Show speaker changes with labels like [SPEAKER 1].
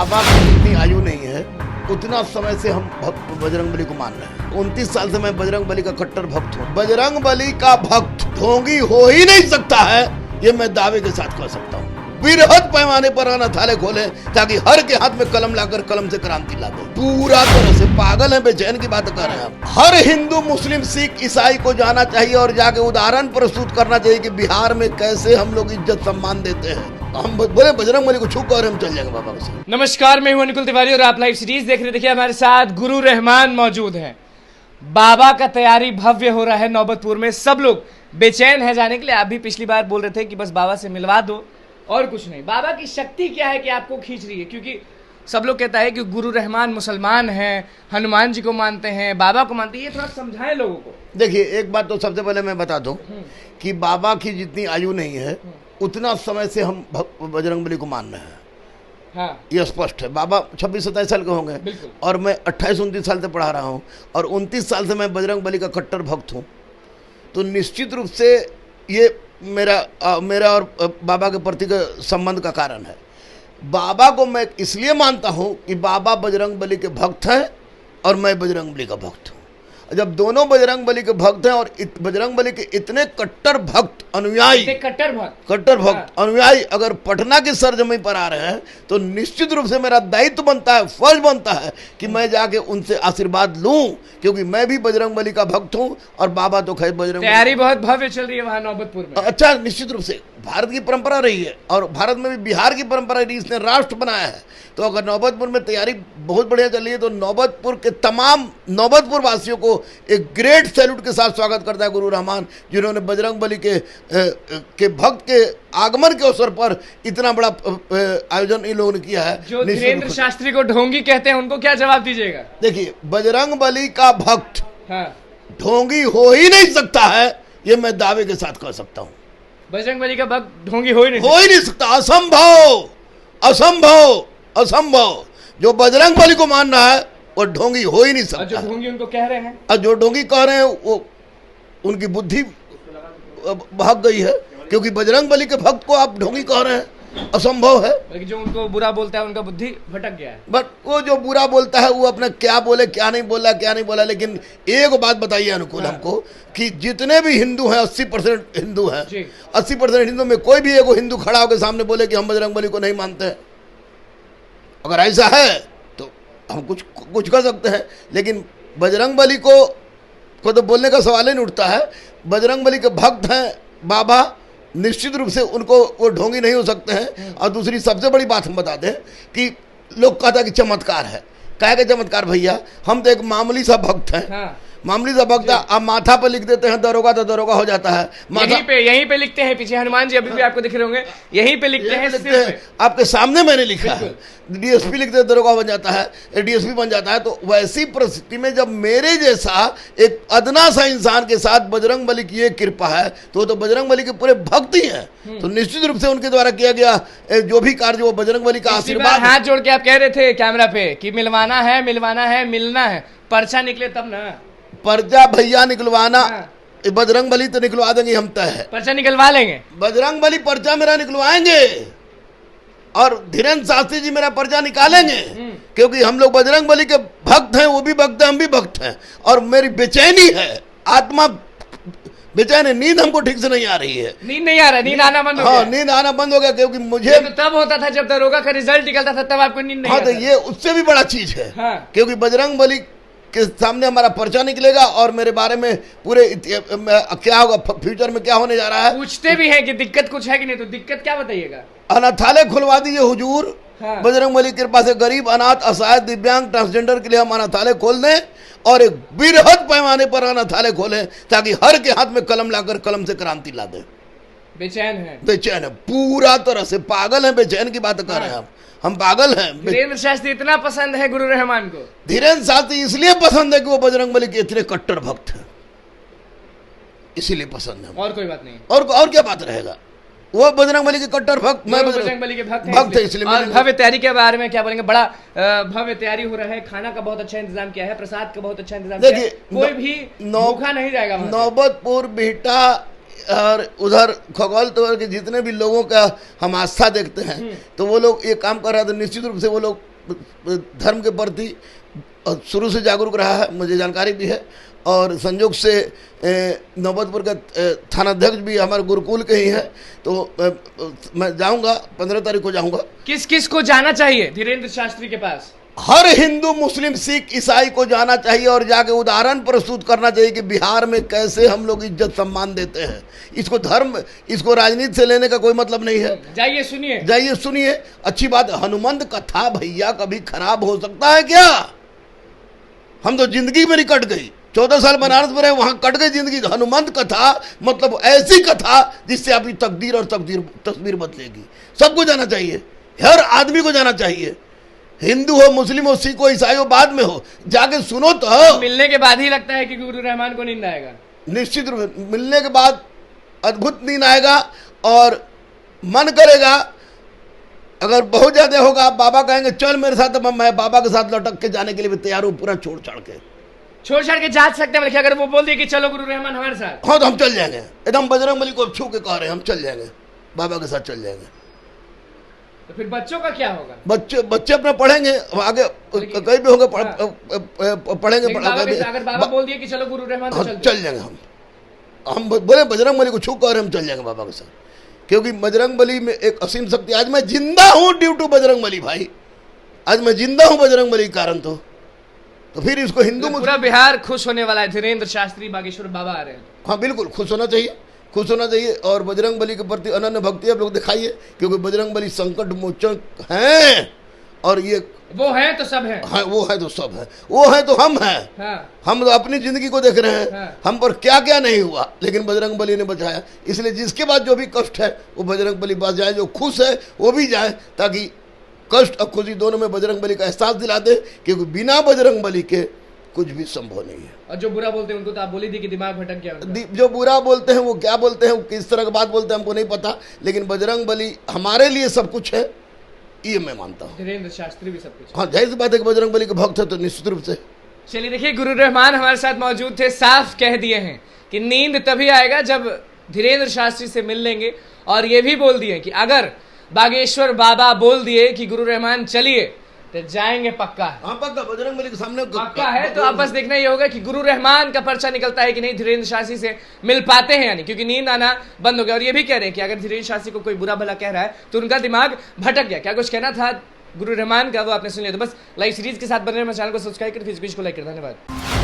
[SPEAKER 1] बाबा की जितनी आयु नहीं है उतना समय से हम बजरंगबली को मान रहे हैं। 29 साल से मैं बजरंगबली का कट्टर भक्त हूँ। बजरंगबली का भक्त ढोंगी हो ही नहीं सकता है, ये मैं दावे के साथ कह सकता हूँ। बृहद पैमाने पर अनाथालय खोले ताकि हर के हाथ में कलम लाकर कलम से क्रांति ला दे। पूरा तरह से पागल है, बेचैन की बात कर रहे हैं। हर हिंदू, मुस्लिम, सिख, ईसाई को जाना चाहिए और जाके उदाहरण प्रस्तुत करना चाहिए कि बिहार में कैसे हम लोग इज्जत सम्मान देते हैं। हम बोले बजरंगबली को छू कर हम चल जाएंगे बाबा के साथ।
[SPEAKER 2] नमस्कार, मैं हूं अनुकुल तिवारी और आप लाइव सीरीज देख रहे हैं। देखिए हमारे साथ गुरु रहमान मौजूद हैं। बाबा का तैयारी भव्य हो रहा है नौबतपुर में। सब लोग बेचैन है जाने के लिए। आप भी पिछली बार बोल रहे थे कि बस बाबा से मिलवा दो और कुछ नहीं। बाबा की शक्ति क्या है कि आपको खींच रही है? क्योंकि सब लोग कहता है कि गुरु रहमान मुसलमान हैं, हनुमान जी को मानते हैं, बाबा को मानते हैं। ये थोड़ा समझाएं लोगों को।
[SPEAKER 1] देखिए, एक बात तो सबसे पहले मैं बता दूं कि बाबा की जितनी आयु नहीं है उतना समय से हम बजरंगबली को मान रहे हैं।
[SPEAKER 2] हाँ,
[SPEAKER 1] ये स्पष्ट है। बाबा 26-27 साल के होंगे और मैं 28-29 साल से पढ़ा रहा हूँ और 29 साल से मैं बजरंगबली का कट्टर भक्त हूँ। तो निश्चित रूप से ये मेरा और बाबा के प्रति के संबंध का कारण है। बाबा को मैं इसलिए मानता हूँ कि बाबा बजरंगबली के भक्त हैं और मैं बजरंगबली का भक्त हूँ। जब दोनों बजरंगबली के भक्त हैं और बजरंगबली के इतने कट्टर भक्त अनुयायी अनुयायी अगर पटना की सरजमी पर आ रहे हैं तो निश्चित रूप से मेरा दायित्व बनता है, फर्ज बनता है कि मैं जाके उनसे आशीर्वाद लूं, क्योंकि मैं भी बजरंगबली का भक्त हूं और बाबा तो खैर बजरंगबली।
[SPEAKER 2] तैयारी बहुत भव्य चल रही है वहां नौबतपुर में।
[SPEAKER 1] अच्छा, निश्चित रूप से भारत की परंपरा रही है और भारत में भी बिहार की परंपरा रही, इसने राष्ट्र बनाया है। तो अगर नौबतपुर में तैयारी बहुत बढ़िया चल रही है तो नौबतपुर के तमाम नौबतपुर वासियों को एक ग्रेट सैल्यूट के साथ स्वागत करता है गुरु रहमान, जिन्होंने बजरंगबली के भक्त के आगमन के अवसर पर इतना बड़ा आयोजन इन लोगों ने किया है।
[SPEAKER 2] जो धीरेन्द्र शास्त्री को ढोंगी कहते हैं उनको क्या जवाब दीजिएगा?
[SPEAKER 1] देखिए, बजरंगबली का भक्त
[SPEAKER 2] हाँ,
[SPEAKER 1] ढोंगी हो ही नहीं सकता है, ये मैं दावे के साथ कह सकता हूँ।
[SPEAKER 2] बजरंगबली का भक्त ढोंगी हो ही नहीं
[SPEAKER 1] सकता। असंभव, असंभव, असंभव। जो बजरंगबली को मान रहा है वो ढोंगी हो ही नहीं सकता।
[SPEAKER 2] जो ढोंगी उनको कह रहे हैं,
[SPEAKER 1] और जो ढोंगी कह रहे हैं वो उनकी बुद्धि भाग गई है, क्योंकि बजरंगबली के भक्त को आप ढोंगी कह रहे हैं, असंभव है।
[SPEAKER 2] जो उनको बुरा बोलता है उनका बुद्धि भटक गया है।
[SPEAKER 1] बट वो जो बुरा बोलता है वो अपना क्या बोले, क्या नहीं बोला। लेकिन एक बात बताइए अनुकूल हमको कि जितने भी हिंदू हैं 80% हिंदू हैं। 80% हिंदू में कोई भी एक हिंदू खड़ा होकर सामने बोले कि हम बजरंगबली को नहीं मानते हैं। अगर ऐसा है तो हम कुछ कर सकते हैं, लेकिन बजरंगबली को तो बोलने का सवाल ही नहीं उठता है। बजरंगबली के भक्त हैं बाबा, निश्चित रूप से उनको वो ढोंगी नहीं हो सकते हैं। और दूसरी सबसे बड़ी बात हम बता दें कि लोग कहता है कि चमत्कार है। काहे का चमत्कार भैया? हम तो एक मामूली सा भक्त हैं। हाँ। मामूली सा भक्त है। आप माथा पर लिख देते हैं दरोगा तो दरोगा हो जाता है।
[SPEAKER 2] यहीं पे लिखते हैं, पीछे हनुमान जी अभी भी आपको दिख रहे होंगे, यहीं पे लिखते हैं।
[SPEAKER 1] आपके सामने मैंने लिखा है। डीएसपी लिखते दरोगा बन जाता है, डीएसपी बन जाता है। तो वैसी परिस्थिति में जब मेरे जैसा एक अदना सा इंसान के साथ बजरंगबली की ये कृपा है तो बजरंगबली के पूरे भक्त ही हैं। तो निश्चित रूप से उनके द्वारा किया गया जो भी कार्य वो बजरंगबली का आशीर्वाद।
[SPEAKER 2] हाथ जोड़ के आप कह रहे थे कैमरा पे कि मिलवाना है, मिलना है, पर्चा निकले तब ना।
[SPEAKER 1] पर्चा भैया निकलवाना, बजरंगबली तो निकलवा देंगे, हम तय है।
[SPEAKER 2] पर्चा निकलवा लेंगे,
[SPEAKER 1] बजरंगबली पर्चा मेरा निकलवाएंगे और धीरेन्द्र शास्त्री जी मेरा पर्चा निकालेंगे, क्योंकि हम लोग बजरंगबली के भक्त हैं, वो भी भक्त हैं, हम भी भक्त हैं। और मेरी बेचैनी है, आत्मा बेचैन है, नींद हमको ठीक से नहीं आ रही है।
[SPEAKER 2] नींद नहीं आ रहा, नींद आना बंद हो गया।
[SPEAKER 1] नींद आना बंद हो गया, क्योंकि मुझे
[SPEAKER 2] तो तब होता था जब दरोगा का रिजल्ट निकलता था, तब आपको नींद नहीं
[SPEAKER 1] आता। तो ये उससे भी बड़ा चीज है। क्योंकि बजरंगबली के सामने हमारा पर्चा निकलेगा और मेरे बारे में पूरे क्या होगा, फ्यूचर में क्या होने जा रहा है।
[SPEAKER 2] पूछते भी हैं कि दिक्कत कुछ है कि नहीं, तो दिक्कत क्या बताइएगा?
[SPEAKER 1] अनाथालय खुलवा दीजिए हुजूर। हाँ। बजरंगबली की कृपा से गरीब, अनाथ, असहाय, दिव्यांग, ट्रांसजेंडर के लिए हम अनाथालय खोल दें और एक बृहद पैमाने पर अनाथालय खोलें ताकि हर के हाथ में कलम लाकर कलम से क्रांति ला दें।
[SPEAKER 2] बेचैन है,
[SPEAKER 1] पूरा तरह से पागल है, बेचैन की बात कर रहे हैं हम पागल हैं।
[SPEAKER 2] धीरेन्द्र शास्त्री इतना पसंद है गुरु रहमान को।
[SPEAKER 1] धीरेन्द्र शास्त्री इसलिए पसंद है कि वो बजरंगबली के इतने कट्टर भक्त हैं, इसीलिए पसंद है।
[SPEAKER 2] और कोई बात नहीं।
[SPEAKER 1] और क्या बात रहेगा? वो बजरंगबली के कट्टर भक्त, मैं
[SPEAKER 2] बजरंगबली के भक्त है, इसलिए। और भव्य तैयारी के बारे में क्या बोलेंगे? बड़ा भव्य तैयारी हो रहा है, खाना का बहुत अच्छा इंतजाम किया है, प्रसाद का बहुत अच्छा इंतजाम किया है, कोई भी भूखा नहीं जाएगा।
[SPEAKER 1] नौबतपुर, बिहटा और उधर खगौल तो के जितने भी लोगों का हम आस्था देखते हैं तो वो लोग ये काम कर रहे हैं, तो निश्चित रूप से वो लोग धर्म के प्रति शुरू से जागरूक रहा है, मुझे जानकारी भी है। और संयोग से नौबतपुर का थानाध्यक्ष भी हमारे गुरुकुल के ही है, तो मैं जाऊंगा, 15 तारीख को जाऊंगा।
[SPEAKER 2] किस किस को जाना चाहिए धीरेन्द्र शास्त्री के पास?
[SPEAKER 1] हर हिंदू, मुस्लिम, सिख, ईसाई को जाना चाहिए और जाके उदाहरण प्रस्तुत करना चाहिए कि बिहार में कैसे हम लोग इज्जत सम्मान देते हैं। इसको धर्म, इसको राजनीति से लेने का कोई मतलब नहीं है।
[SPEAKER 2] जाइए सुनिए,
[SPEAKER 1] जाइए सुनिए। अच्छी बात, हनुमंत कथा भैया कभी खराब हो सकता है क्या? हम तो जिंदगी मेरी कट गई, 14 साल बनारस में रहे, वहां कट गई जिंदगी। हनुमंत कथा मतलब ऐसी कथा जिससे आपकी तकदीर और तस्वीर बदलेगी। सबको जाना चाहिए, हर आदमी को जाना चाहिए, हिंदू हो, मुस्लिम हो, सिख हो, ईसाई हो, बाद में हो, जाके सुनो तो।
[SPEAKER 2] मिलने के बाद ही लगता है कि गुरु रहमान को नींद आएगा।
[SPEAKER 1] निश्चित रूप से मिलने के बाद अद्भुत नींद आएगा और मन करेगा, अगर बहुत ज्यादा होगा, बाबा कहेंगे चल मेरे साथ, तो मैं बाबा के साथ लटक के जाने के लिए भी तैयार हूँ, पूरा छोड़ छाड़ के
[SPEAKER 2] जा सकते हैं। अगर वो बोल दिए कि चलो गुरु रहमान हमारे साथ,
[SPEAKER 1] हाँ तो हम चल जाएंगे। एकदम बजरंग बली को छू के कह रहे हैं, हम चल जाएंगे, बाबा के साथ चल जाएंगे।
[SPEAKER 2] तो फिर बच्चों का क्या होगा?
[SPEAKER 1] बच्चे अपने पढ़ेंगे, आगे कहीं भी होंगे, पढ़ेंगे।
[SPEAKER 2] अगर बाबा बोल दिए कि चलो गुरु रहमान, तो
[SPEAKER 1] चल जाएंगे हम बोले बजरंग बली को छू कर हम चल जाएंगे बाबा के साथ, क्योंकि बजरंग बली में एक असीम शक्ति। आज मैं जिंदा हूं ड्यू टू बजरंग बली भाई, आज मैं जिंदा हूं बजरंग बली के कारण। तो फिर इसको हिंदू
[SPEAKER 2] पूरा बिहार खुश होने वाला है, धीरेन्द्र शास्त्री बागेश्वर बाबा आ रहे हैं।
[SPEAKER 1] हाँ बिल्कुल, खुश होना चाहिए, खुश होना चाहिए। और बजरंग बली के प्रति अनन्य भक्ति आप लोग दिखाइए, क्योंकि बजरंग बली संकट मोचन हैं, और ये
[SPEAKER 2] वो है तो सब है।
[SPEAKER 1] हाँ, वो है तो सब है, वो है तो हम हैं।
[SPEAKER 2] हाँ।
[SPEAKER 1] हम तो अपनी जिंदगी को देख रहे हैं।
[SPEAKER 2] हाँ।
[SPEAKER 1] हम पर क्या क्या नहीं हुआ, लेकिन बजरंग बली ने बचाया। इसलिए जिसके बाद जो भी कष्ट है वो बजरंग बली पास जाए, जो खुश है वो भी जाए, ताकि कष्ट और खुशी दोनों में बजरंग बली का एहसास दिला दे, क्योंकि बिना बजरंग बली के कुछ भी संभव नहीं है।
[SPEAKER 2] और जो बुरा बोलते हैं उनको तो आप बोली थी कि दिमाग भटक गया।
[SPEAKER 1] जो बुरा बोलते हैं वो क्या बोलते हैं, किस तरह की बात बोलते हैं हमको नहीं पता, लेकिन बजरंग बली हमारे लिए सब कुछ है, ये मैं मानता हूँ।
[SPEAKER 2] धीरेन्द्र शास्त्री भी सब कुछ।
[SPEAKER 1] हाँ, जाहिर सी बात है कि बजरंग बली के भक्त है तो निश्चित रूप से।
[SPEAKER 2] चलिए देखिए, गुरु रहमान हमारे साथ मौजूद थे, साफ कह दिए हैं कि नींद तभी आएगा जब धीरेन्द्र शास्त्री से मिल लेंगे, और ये भी बोल दिए कि अगर बागेश्वर बाबा बोल दिए कि गुरु रहमान चलिए तो जाएंगे, पक्का है।
[SPEAKER 1] हाँ पक्का, बजरंग बली के सामने
[SPEAKER 2] पक्का है। तो अब बस देखना ये होगा कि गुरु रहमान का पर्चा निकलता है कि नहीं, धीरेन्द्र शास्त्री से मिल पाते हैं यानी, क्योंकि नींद आना बंद हो गया। और ये भी कह रहे हैं कि अगर धीरेन्द्र शास्त्री को कोई बुरा भला कह रहा है तो उनका दिमाग भटक गया। क्या कुछ कहना था गुरु रहमान का, वो आपने सुन लिया। तो बस लाइव सीरीज के साथ बने रहे, चैनल को सब्सक्राइब कर, फेसबुक को लाइक कर। धन्यवाद।